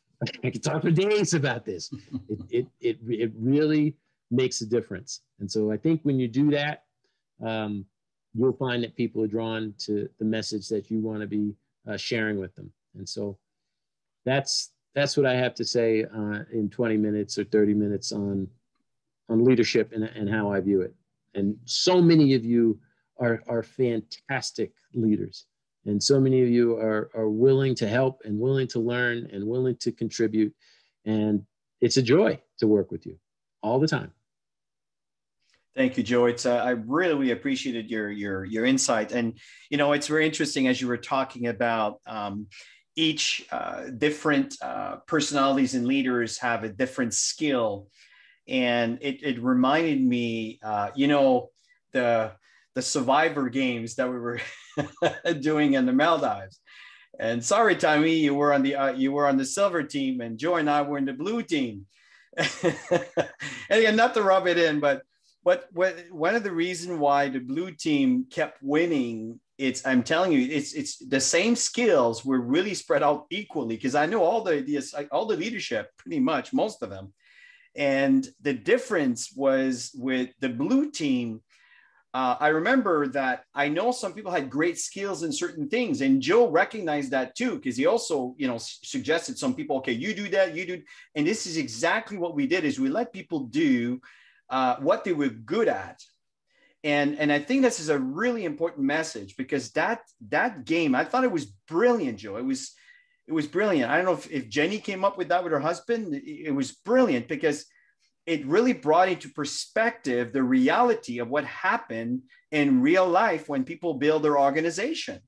I can talk for days about this. It really makes a difference. And so I think when you do that, you'll find that people are drawn to the message that you want to be sharing with them. And so that's what I have to say in 20 minutes or 30 minutes on leadership and how I view it. And so many of you are fantastic leaders. And so many of you are willing to help and willing to learn and willing to contribute. And it's a joy to work with you all the time. Thank you, Joe. It's I really appreciated your insight, and you know, it's very interesting as you were talking about each different personalities and leaders have a different skill, and it reminded me, you know, the Survivor games that we were doing in the Maldives. And sorry, Tommy, you were on the silver team, and Joe and I were in the blue team. And again, not to rub it in, but one of the reasons why the blue team kept winning, I'm telling you, it's the same skills were really spread out equally, because I know all the leadership, pretty much most of them. And the difference was with the blue team. I remember that I know some people had great skills in certain things, and Joe recognized that too, because he also, you know, suggested some people, okay, you do that, you do. And this is exactly what we did, is we let people do what they were good at. And I think this is a really important message, because that game, I thought it was brilliant, Joe. It was brilliant. I don't know if Jenny came up with that with her husband. It was brilliant, because it really brought into perspective the reality of what happened in real life when people build their organization.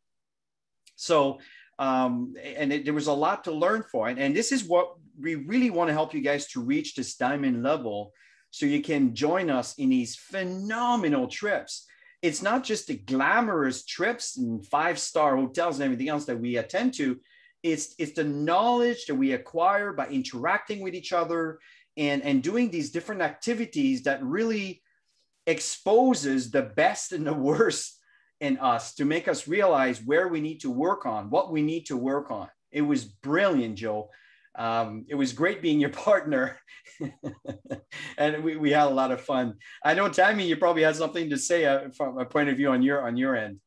So, there was a lot to learn for. And this is what we really want to help you guys to reach this diamond level, so you can join us in these phenomenal trips. It's not just the glamorous trips and 5-star hotels and everything else that we attend to. It's the knowledge that we acquire by interacting with each other and doing these different activities that really exposes the best and the worst in us, to make us realize where we need to work on, what we need to work on. It was brilliant, Joe. It was great being your partner. And we had a lot of fun. I know, Tammy, you probably had something to say from a point of view on your end.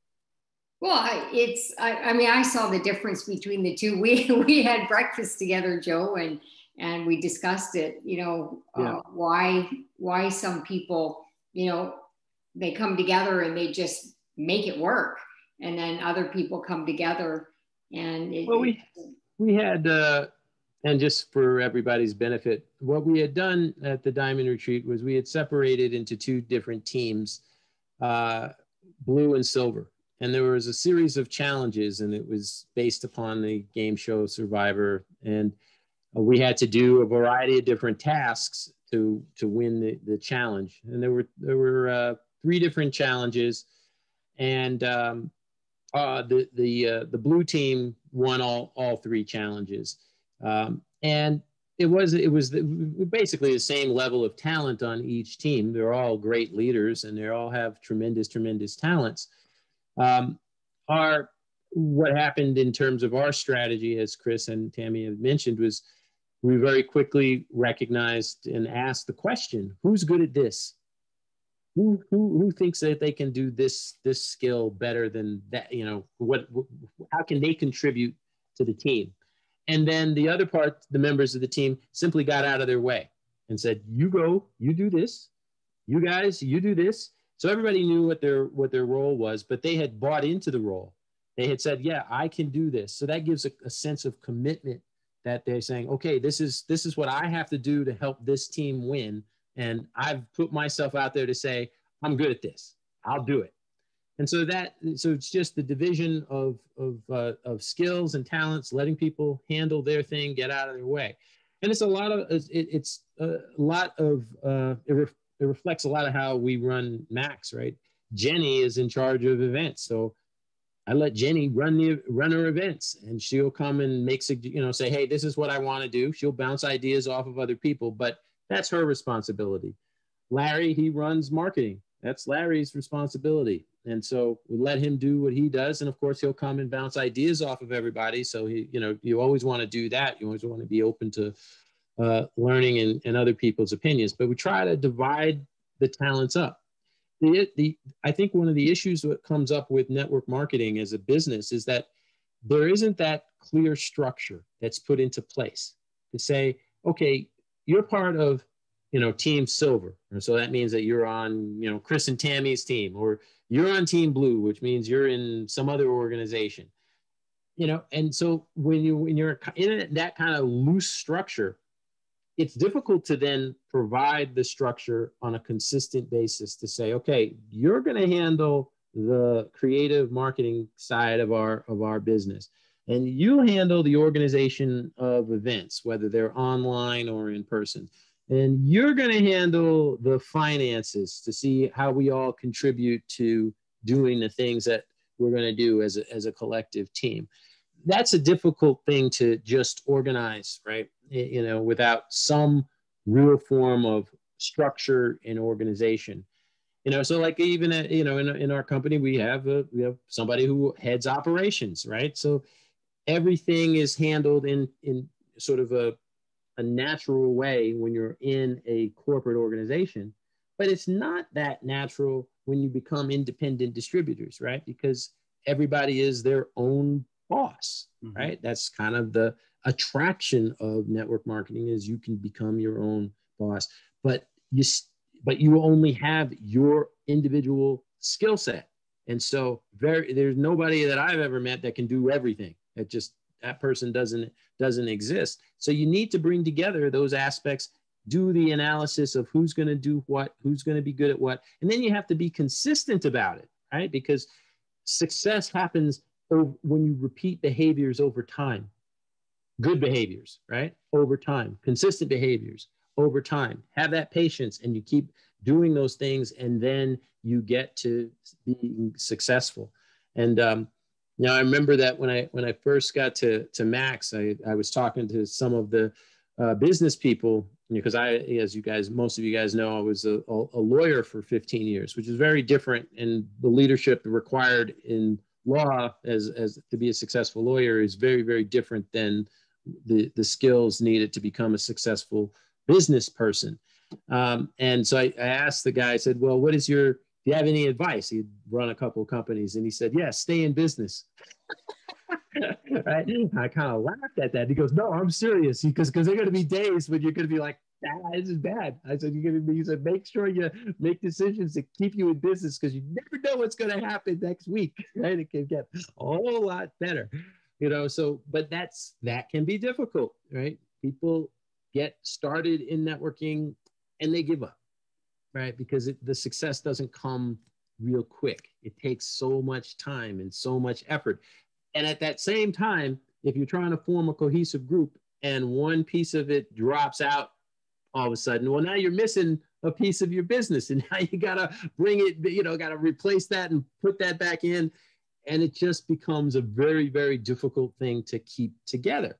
Well, I mean, I saw the difference between the two. We had breakfast together, Joe, and we discussed it, you know, yeah. Why some people, you know, they come together and they just make it work. And then other people come together and we had, and just for everybody's benefit, what we had done at the Diamond Retreat was we had separated into two different teams, blue and silver. And there was a series of challenges, and it was based upon the game show Survivor. And we had to do a variety of different tasks to win the challenge. And there were 3 different challenges, and the blue team won all 3 challenges. And it was basically the same level of talent on each team. They're all great leaders, and they all have tremendous talents. What happened in terms of our strategy, as Chris and Tammy have mentioned, was we very quickly recognized and asked the question: who's good at this? Who thinks that they can do this skill better than that? You know, how can they contribute to the team? And then the other part, the members of the team simply got out of their way and said, you go, you do this, you guys, you do this. So everybody knew what their role was, but they had bought into the role. They had said, yeah, I can do this. So that gives a sense of commitment, that they're saying, okay, this is what I have to do to help this team win. And I've put myself out there to say, I'm good at this. I'll do it. And so it's just the division of skills and talents, letting people handle their thing, get out of their way. And it reflects a lot of how we run Max, right? Jenny is in charge of events. So I let Jenny run her events, and she'll come and say, hey, this is what I want to do. She'll bounce ideas off of other people, but that's her responsibility. Larry, he runs marketing. That's Larry's responsibility. And so we let him do what he does. And of course, he'll come and bounce ideas off of everybody. So you always want to do that. You always want to be open to learning and other people's opinions. But we try to divide the talents up. I think one of the issues that comes up with network marketing as a business is that there isn't that clear structure that's put into place to say, okay, you're part of Team Silver. And so that means that you're on, Chris and Tammy's team, or you're on Team Blue, which means you're in some other organization, And so when you're in that kind of loose structure, it's difficult to then provide the structure on a consistent basis to say, okay, you're going to handle the creative marketing side of our business, and you handle the organization of events, whether they're online or in person. And you're going to handle the finances to see how we all contribute to doing the things that we're going to do as a collective team. That's a difficult thing to just organize, right? Without some real form of structure and organization. So like even in our company, we have somebody who heads operations, right? So everything is handled in sort of a natural way when you're in a corporate organization, but it's not that natural when you become independent distributors, right? Because everybody is their own boss, mm-hmm. right? That's kind of the attraction of network marketing, is you can become your own boss, but you only have your individual skill set. And so there's nobody that I've ever met that can do everything. That person doesn't exist. So you need to bring together those aspects, do the analysis of who's going to do what, who's going to be good at what, and then you have to be consistent about it, right? Because success happens when you repeat behaviors over time. Good behaviors, right? Over time. Consistent behaviors over time. Have that patience, and you keep doing those things, and then you get to being successful. And now I remember that when I first got to Max, I was talking to some of the business people, because most of you guys know, I was a lawyer for 15 years, which is very different, and the leadership required in law as to be a successful lawyer is very, very different than the skills needed to become a successful business person. And so I asked the guy, I said, well, do you have any advice? He'd run a couple of companies, and he said, yeah, stay in business. Right? I kind of laughed at that. He goes, no, I'm serious. Because there are going to be days when you're going to be like, this is bad. I said, he said, make sure you make decisions to keep you in business, because you never know what's going to happen next week. Right? It can get a whole lot better. So, but that can be difficult, right? People get started in networking and they give up, right? Because the success doesn't come real quick. It takes so much time and so much effort. And at that same time, if you're trying to form a cohesive group and one piece of it drops out all of a sudden, well, now you're missing a piece of your business, and now you got to bring it, got to replace that and put that back in. And it just becomes a very, very difficult thing to keep together.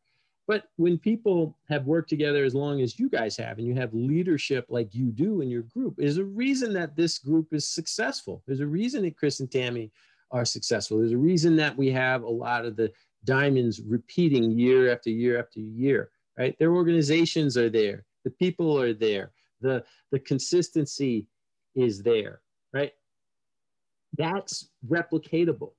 But when people have worked together as long as you guys have, and you have leadership like you do in your group, there's a reason that this group is successful. There's a reason that Chris and Tammy are successful. There's a reason that we have a lot of the diamonds repeating year after year after year, right? Their organizations are there. The people are there. The consistency is there, right? That's replicatable,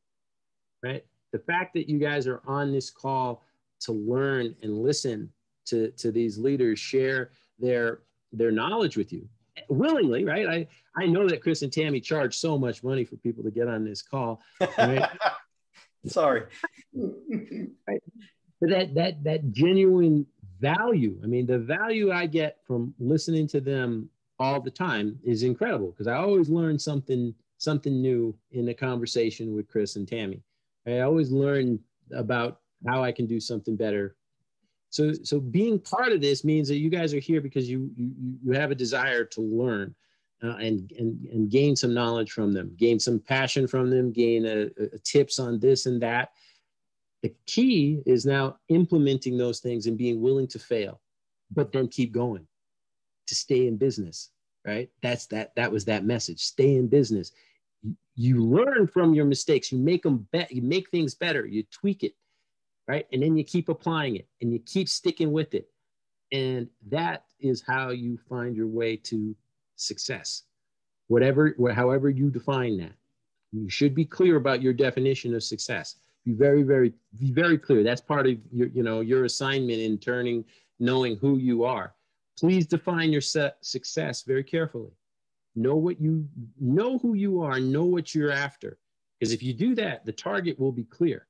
right? The fact that you guys are on this call to learn and listen to these leaders share their knowledge with you willingly, right? I know that Chris and Tammy charge so much money for people to get on this call, right? Sorry. Right? But that genuine value, I mean, the value I get from listening to them all the time is incredible, because I always learn something new in the conversation with Chris and Tammy. I always learn about how I can do something better. So being part of this means that you guys are here because you have a desire to learn and gain some knowledge from them, gain some passion from them, gain a tips on this and that. The key is now implementing those things and being willing to fail, but then keep going, to stay in business, right? That was that message. Stay in business. You learn from your mistakes. You make them you make things better. You tweak it, right? And then you keep applying it and you keep sticking with it. And that is how you find your way to success. However you define that. You should be clear about your definition of success. Be very clear. That's part of your assignment in knowing who you are. Please define your success very carefully. Know who you are, know what you're after. Because if you do that, the target will be clear.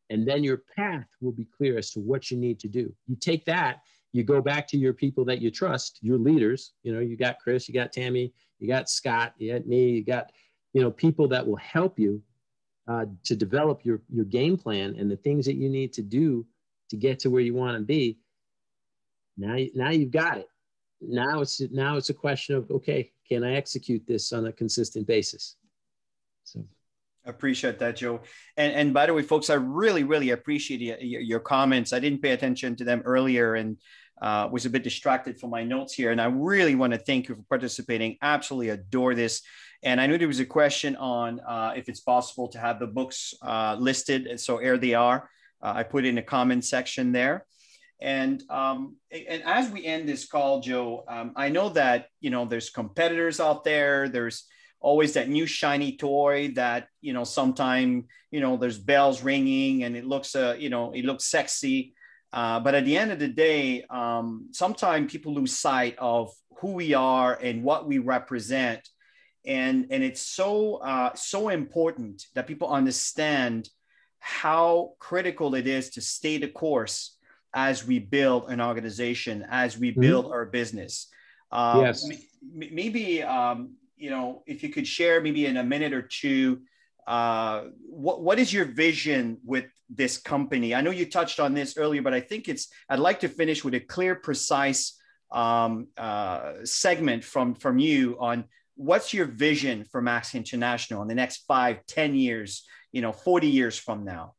And then your path will be clear as to what you need to do. You take that, you go back to your people that you trust, your leaders. You got Chris, you got Tammy, you got Scott, you got me, you got, people that will help you to develop your game plan and the things that you need to do to get to where you want to be. Now you've got it. Now it's a question of, okay, can I execute this on a consistent basis? So. Appreciate that, Joe. And by the way, folks, I really, really appreciate your comments. I didn't pay attention to them earlier and was a bit distracted from my notes here. And I really want to thank you for participating. Absolutely adore this. And I knew there was a question on if it's possible to have the books listed. And so here they are. I put in a comment section there. And as we end this call, Joe, I know that, there's competitors out there. There's always that new shiny toy that, sometime, there's bells ringing and it looks, it looks sexy. But at the end of the day, sometimes people lose sight of who we are and what we represent. And it's so important that people understand how critical it is to stay the course as we build an organization, as we build our business. Yes. Maybe, if you could share maybe in a minute or two, what is your vision with this company? I know you touched on this earlier, but I think I'd like to finish with a clear, precise segment from you on what's your vision for Max International in the next 5, 10 years, 40 years from now?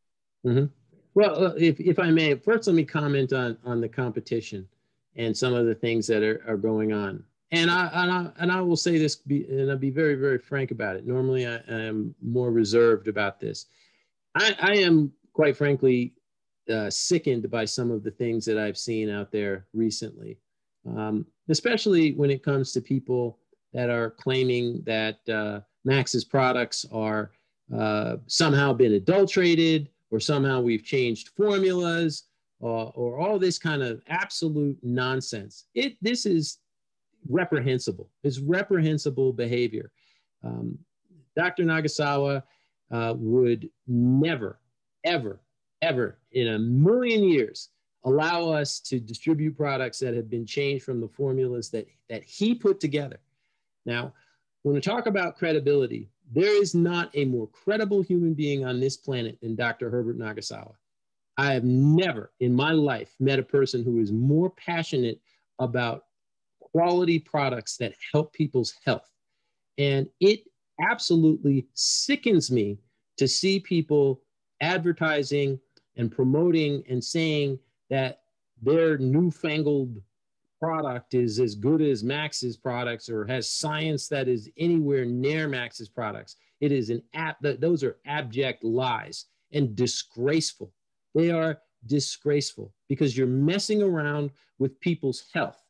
Mm-hmm. Well, if I may, first let me comment on the competition and some of the things that are going on. And I will say this, and I'll be very, very frank about it. Normally, I am more reserved about this. I am, quite frankly, sickened by some of the things that I've seen out there recently, especially when it comes to people that are claiming that Max's products are somehow been adulterated, or somehow we've changed formulas, or all this kind of absolute nonsense. This is reprehensible. It's reprehensible behavior. Dr. Nagasawa would never, ever ever in a million years allow us to distribute products that have been changed from the formulas that he put together. Now, when we talk about credibility, there is not a more credible human being on this planet than Dr. Herbert Nagasawa. I have never in my life met a person who is more passionate about quality products that help people's health. And it absolutely sickens me to see people advertising and promoting and saying that their newfangled product is as good as Max's products or has science that is anywhere near Max's products. It is those are abject lies and disgraceful. They are disgraceful because you're messing around with people's health,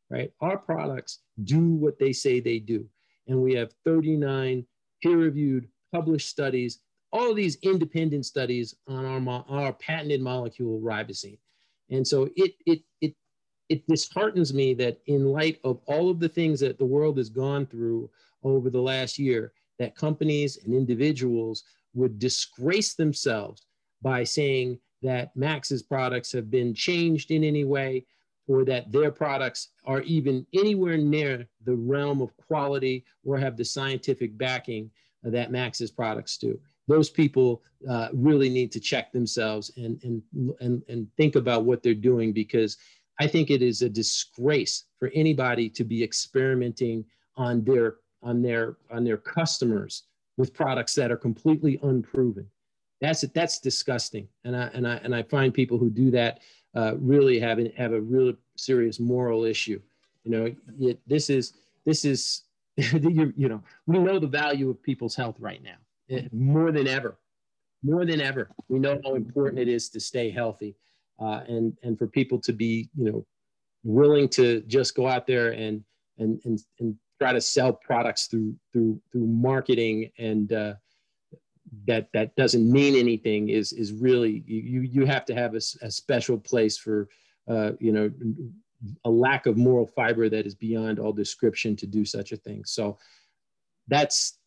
right? Our products do what they say they do. And we have 39 peer-reviewed, published studies, all these independent studies on our patented molecule ribosine. And so it disheartens me that in light of all of the things that the world has gone through over the last year, that companies and individuals would disgrace themselves by saying that Max's products have been changed in any way, or that their products are even anywhere near the realm of quality or have the scientific backing that Max's products do. Those people really need to check themselves and think about what they're doing, because I think it is a disgrace for anybody to be experimenting on their customers with products that are completely unproven. That's disgusting, and I find people who do that really have a real serious moral issue. You know, this is we know the value of people's health right now, more than ever. We know how important it is to stay healthy, and for people to be willing to just go out there and try to sell products through marketing and that doesn't mean anything is really, you have to have a special place for a lack of moral fiber that is beyond all description to do such a thing. So that's,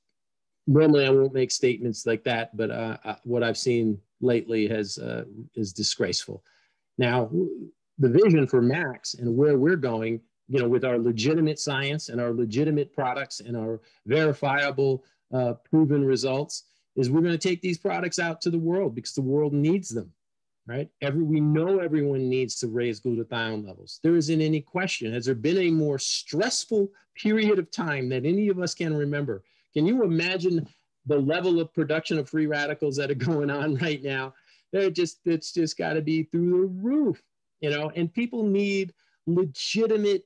normally I won't make statements like that, but what I've seen lately is disgraceful. Now, the vision for Max and where we're going, with our legitimate science and our legitimate products and our verifiable proven results, is we're going to take these products out to the world because the world needs them, right? We know everyone needs to raise glutathione levels. There isn't any question. Has there been a more stressful period of time that any of us can remember? Can you imagine the level of production of free radicals that are going on right now? It's just got to be through the roof, and people need legitimate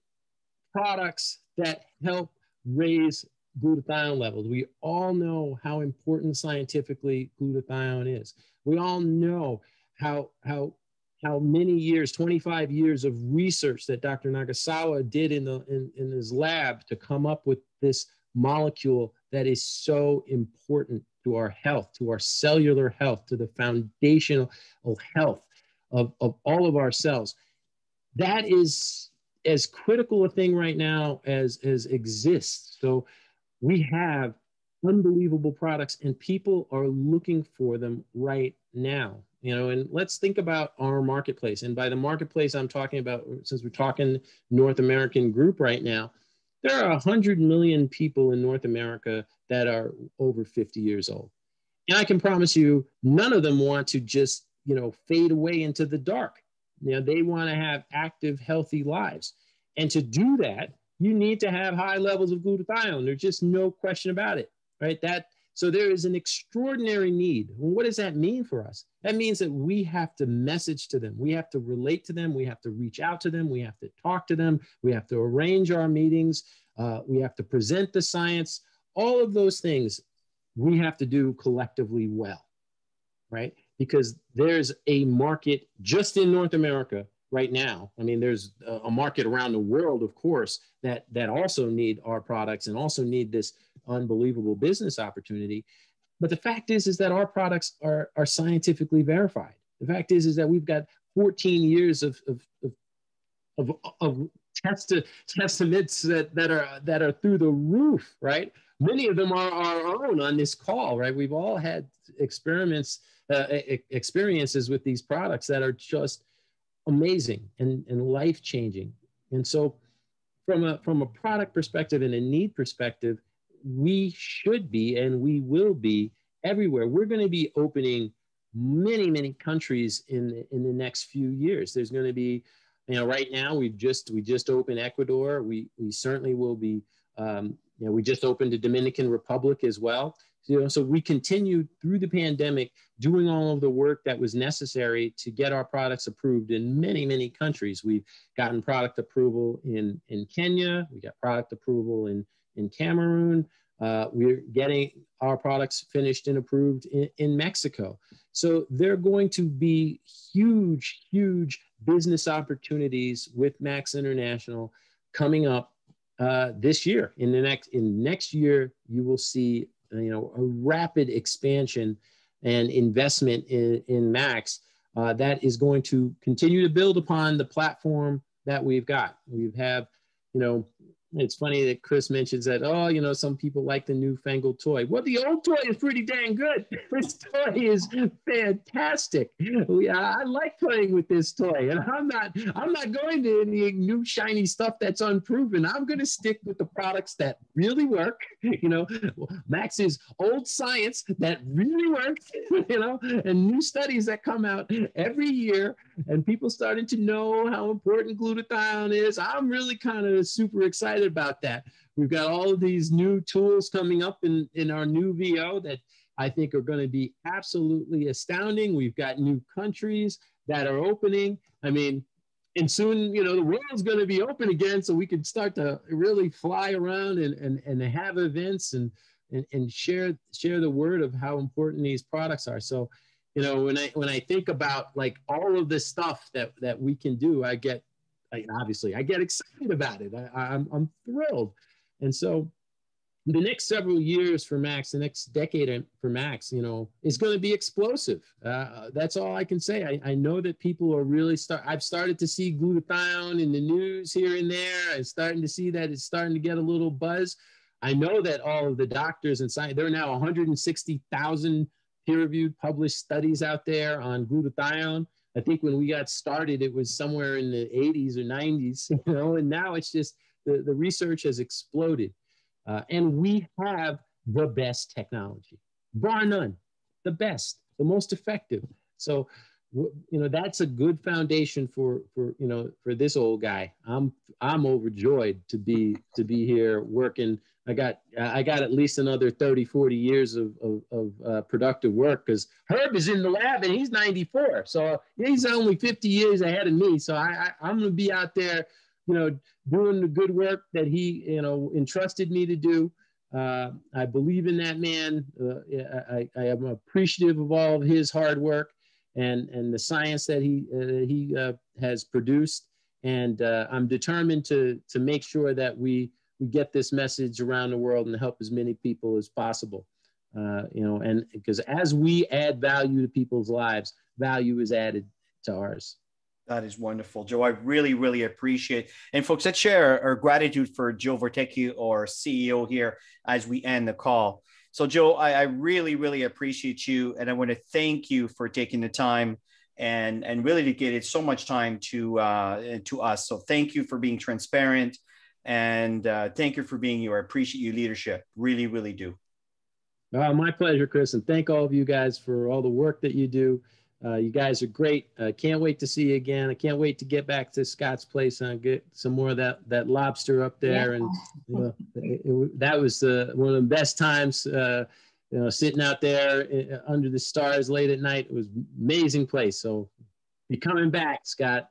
products that help raise glutathione levels. We all know how important scientifically glutathione is. We all know how many years, 25 years of research that Dr. Nagasawa did in his lab to come up with this molecule that is so important to our health, to our cellular health, to the foundational health of all of our cells. That is as critical a thing right now as exists. So we have unbelievable products and people are looking for them right now, and let's think about our marketplace. And by the marketplace, I'm talking about, since we're talking North American group right now, there are 100 million people in North America that are over 50 years old. And I can promise you, none of them want to just, fade away into the dark. They want to have active, healthy lives. And to do that, you need to have high levels of glutathione. There's just no question about it, right? So there is an extraordinary need. Well, what does that mean for us? That means that we have to message to them. We have to relate to them. We have to reach out to them. We have to talk to them. We have to arrange our meetings. We have to present the science. All of those things we have to do collectively well, right? Because there's a market just in North America right now. I mean, there's a market around the world, of course, that also need our products and also need this unbelievable business opportunity. But the fact is that our products are scientifically verified. The fact is that we've got 14 years of testaments that are through the roof, right? many of them are our own on this call, right? We've all had experiences with these products that are just amazing and life-changing. And so from a product perspective and a need perspective, we should be and we will be everywhere. We're going to be opening many countries in the next few years. There's going to be, right now we just opened Ecuador. We certainly will be, we just opened the Dominican Republic as well. So we continued through the pandemic doing all of the work that was necessary to get our products approved in many countries. We've gotten product approval in Kenya. We got product approval in Cameroon. We're getting our products finished and approved in Mexico. So there are going to be huge business opportunities with Max International coming up this year. In next year, you will see a rapid expansion and investment in Max that is going to continue to build upon the platform that we've got. We have, it's funny that Chris mentions that, some people like the newfangled toy. Well, the old toy is pretty dang good. This toy is fantastic. I like playing with this toy, and I'm not going to any new shiny stuff that's unproven. I'm going to stick with the products that really work. Max is old science that really works, and new studies that come out every year, and people starting to know how important glutathione is. I'm really kind of super excited about that. We've got all of these new tools coming up in our new VO that I think are going to be absolutely astounding. We've got new countries that are opening. I mean, and soon, the world's going to be open again, so we can start to really fly around and have events and share the word of how important these products are. So, when I think about like all of this stuff that we can do, I get excited about it. I'm thrilled. And so the next several years for Max, the next decade for Max, is going to be explosive. That's all I can say. I know that people are really I've started to see glutathione in the news here and there. I'm starting to see that it's starting to get a little buzz. I know that all of the doctors and science, there are now 160,000 peer-reviewed published studies out there on glutathione. I think when we got started, it was somewhere in the 80s or 90s, and now it's just the research has exploded. And we have the best technology, bar none, the best, the most effective. So, that's a good foundation for this old guy. I'm overjoyed to be here working. I got at least another 30, 40 years of productive work, because Herb is in the lab and he's 94. So he's only 50 years ahead of me. So I'm going to be out there, doing the good work that he, entrusted me to do. I believe in that man. I am appreciative of all of his hard work and the science that he has produced. And I'm determined to make sure that we get this message around the world and help as many people as possible. And because as we add value to people's lives, value is added to ours. That is wonderful, Joe. I really appreciate. And folks, let's share our gratitude for Joe Voyticky, our CEO here, as we end the call. So Joe, I really appreciate you. And I want to thank you for taking the time and really dedicated so much time to us. So thank you for being transparent, and thank you for being you. I appreciate your leadership. Really do. My pleasure, Chris. And thank all of you guys for all the work that you do. You guys are great. Can't wait to see you again. I can't wait to get back to Scott's place and get some more of that lobster up there. Yeah. And that was one of the best times, sitting out there under the stars late at night. It was an amazing place. So be coming back, Scott.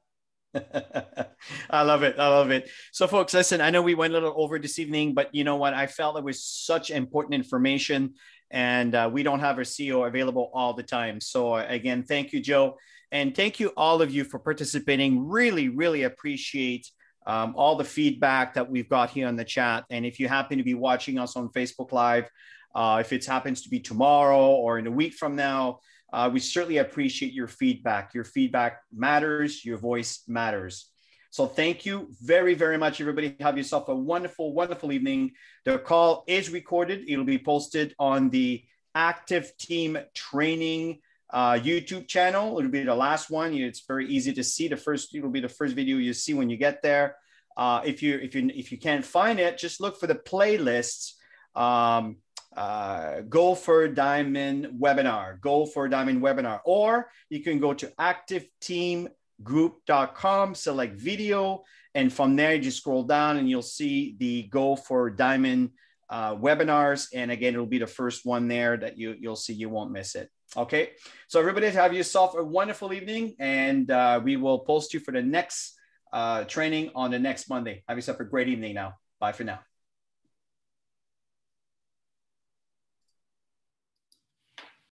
I love it. So folks, listen, I know we went a little over this evening, but you know what? I felt it was such important information, and we don't have our CEO available all the time. So again, thank you, Joe. And thank you all of you for participating. Really appreciate all the feedback that we've got here on the chat. And if you happen to be watching us on Facebook Live, if it happens to be tomorrow or in a week from now, we certainly appreciate your feedback. Your feedback matters. Your voice matters. So thank you very, very much, everybody. Have yourself a wonderful, wonderful evening. The call is recorded. It'll be posted on the Active Team Training YouTube channel. It'll be the last one. It's very easy to see. It'll be the first video you see when you get there. If you can't find it, just look for the playlists. Go for Diamond webinar, or you can go to activeteamgroup.com, select video, and from there you just scroll down and you'll see the Go for Diamond webinars. And again, it'll be the first one there that you'll see. You won't miss it. Okay, so everybody, have yourself a wonderful evening, and we will post you for the next training on the next Monday. Have yourself a great evening now. Bye for now.